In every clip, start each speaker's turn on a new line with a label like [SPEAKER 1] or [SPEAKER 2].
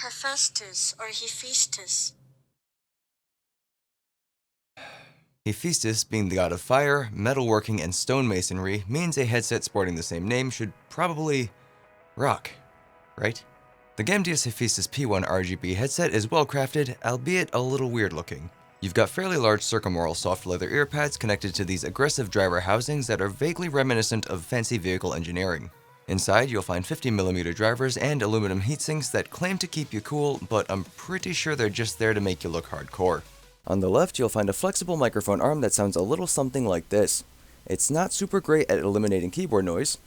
[SPEAKER 1] Hephaestus or Hephaestus.
[SPEAKER 2] Hephaestus, being the god of fire, metalworking, and stonemasonry, means a headset sporting the same name should probably rock, right? The Gamdias Hephaestus P1 RGB headset is well crafted, albeit a little weird looking. You've got fairly large circumaural soft leather ear pads connected to these aggressive driver housings that are vaguely reminiscent of fancy vehicle engineering. Inside, you'll find 50mm drivers and aluminum heatsinks that claim to keep you cool, but I'm pretty sure they're just there to make you look hardcore. On the left, you'll find a flexible microphone arm that sounds a little something like this. It's not super great at eliminating keyboard noise,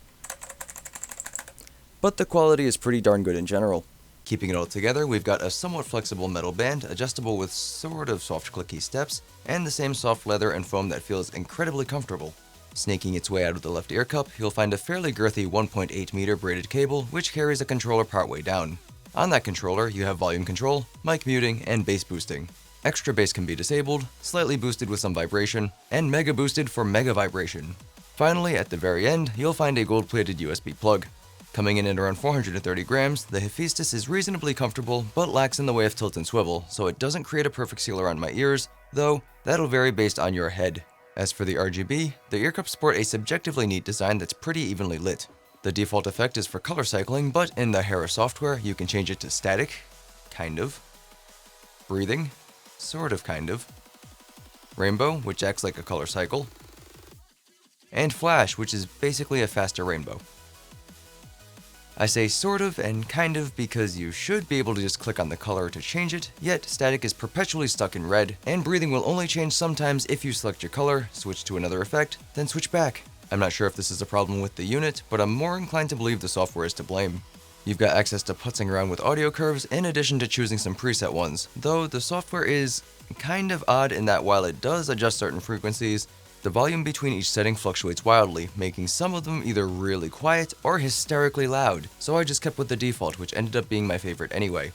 [SPEAKER 2] but the quality is pretty darn good in general. Keeping it all together, we've got a somewhat flexible metal band, adjustable with sort of soft clicky steps, and the same soft leather and foam that feels incredibly comfortable. Snaking its way out of the left ear cup, you'll find a fairly girthy 1.8 meter braided cable, which carries a controller partway down. On that controller, you have volume control, mic muting, and bass boosting. Extra bass can be disabled, slightly boosted with some vibration, and mega boosted for mega vibration. Finally, at the very end, you'll find a gold-plated USB plug. Coming in at around 430 grams, the Hephaestus is reasonably comfortable, but lacks in the way of tilt and swivel, so it doesn't create a perfect seal around my ears, though that'll vary based on your head. As for the RGB, the ear cups sport a subjectively neat design that's pretty evenly lit. The default effect is for color cycling, but in the Hera software, you can change it to static, kind of, breathing, sort of kind of, rainbow, which acts like a color cycle, and flash, which is basically a faster rainbow. I say sort of and kind of because you should be able to just click on the color to change it, yet static is perpetually stuck in red, and breathing will only change sometimes if you select your color, switch to another effect, then switch back. I'm not sure if this is a problem with the unit, but I'm more inclined to believe the software is to blame. You've got access to putzing around with audio curves in addition to choosing some preset ones, though the software is kind of odd in that while it does adjust certain frequencies, the volume between each setting fluctuates wildly, making some of them either really quiet or hysterically loud, so I just kept with the default, which ended up being my favorite anyway.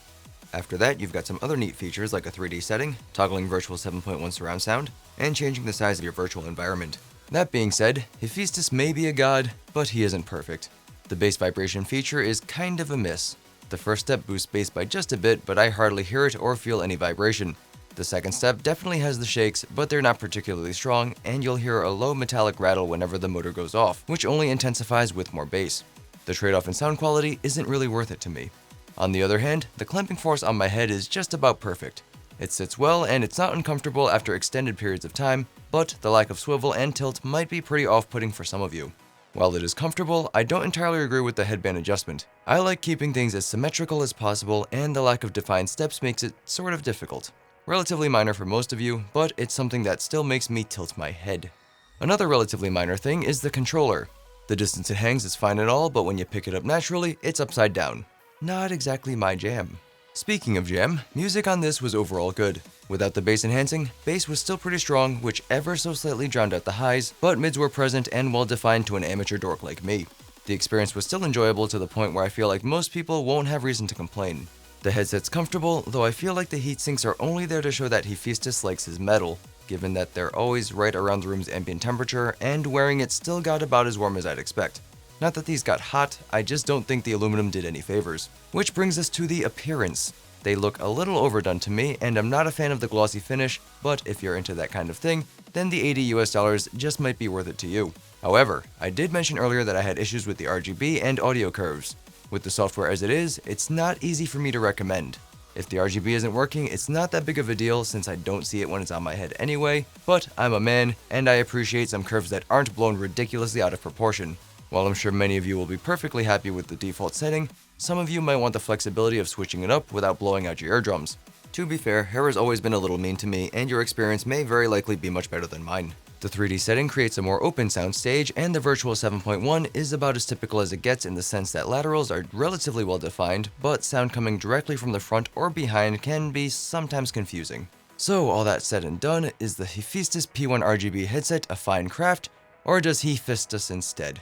[SPEAKER 2] After that, you've got some other neat features like a 3D setting, toggling virtual 7.1 surround sound, and changing the size of your virtual environment. That being said, Hephaestus may be a god, but he isn't perfect. The bass vibration feature is kind of a miss. The first step boosts bass by just a bit, but I hardly hear it or feel any vibration. The second step definitely has the shakes, but they're not particularly strong, and you'll hear a low metallic rattle whenever the motor goes off, which only intensifies with more bass. The trade-off in sound quality isn't really worth it to me. On the other hand, the clamping force on my head is just about perfect. It sits well and it's not uncomfortable after extended periods of time, but the lack of swivel and tilt might be pretty off-putting for some of you. While it is comfortable, I don't entirely agree with the headband adjustment. I like keeping things as symmetrical as possible, and the lack of defined steps makes it sort of difficult. Relatively minor for most of you, but it's something that still makes me tilt my head. Another relatively minor thing is the controller. The distance it hangs is fine and all, but when you pick it up naturally, it's upside down. Not exactly my jam. Speaking of jam, music on this was overall good. Without the bass enhancing, bass was still pretty strong, which ever so slightly drowned out the highs, but mids were present and well defined to an amateur dork like me. The experience was still enjoyable to the point where I feel like most people won't have reason to complain. The headset's comfortable, though I feel like the heatsinks are only there to show that Hephaestus likes his metal, given that they're always right around the room's ambient temperature, and wearing it still got about as warm as I'd expect. Not that these got hot, I just don't think the aluminum did any favors. Which brings us to the appearance. They look a little overdone to me, and I'm not a fan of the glossy finish, but if you're into that kind of thing, then the $80 just might be worth it to you. However, I did mention earlier that I had issues with the RGB and audio curves. With the software as it is, it's not easy for me to recommend. If the RGB isn't working, it's not that big of a deal since I don't see it when it's on my head anyway, but I'm a man, and I appreciate some curves that aren't blown ridiculously out of proportion. While I'm sure many of you will be perfectly happy with the default setting, some of you might want the flexibility of switching it up without blowing out your eardrums. To be fair, Hera's always been a little mean to me, and your experience may very likely be much better than mine. The 3D setting creates a more open sound stage, and the virtual 7.1 is about as typical as it gets in the sense that laterals are relatively well defined, but sound coming directly from the front or behind can be sometimes confusing. So all that said and done, is the Hephaestus P1 RGB headset a fine craft, or does he fist us instead?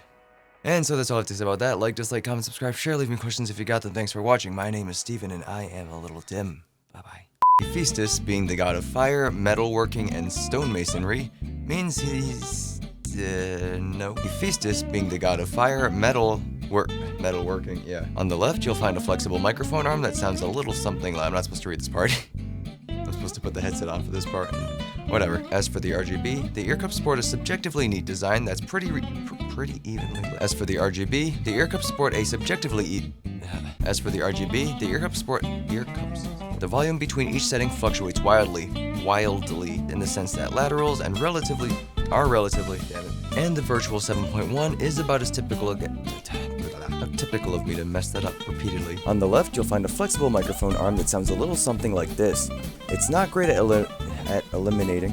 [SPEAKER 2] And so that's all I have to say about that. Like, dislike, comment, subscribe, share, leave me questions if you got them. Thanks for watching. My name is Steven, and I am ALittleDIMM. Bye-bye. Hephaestus, being the god of fire, metalworking, and stonemasonry, means he's... no. Hephaestus, being the god of fire, metal... metal working, yeah. On the left, you'll find a flexible microphone arm that sounds a little something like... I'm not supposed to read this part. I'm supposed to put the headset on for this part. Whatever. As for the RGB, the ear cups sport a subjectively neat design that's pretty evenly lit. As for the RGB, the ear cups sport a subjectively The volume between each setting fluctuates wildly, in the sense that laterals and relatively, damn it. And the virtual 7.1 is about as typical of me to mess that up repeatedly. On the left, you'll find a flexible microphone arm that sounds a little something like this. It's not great at eliminating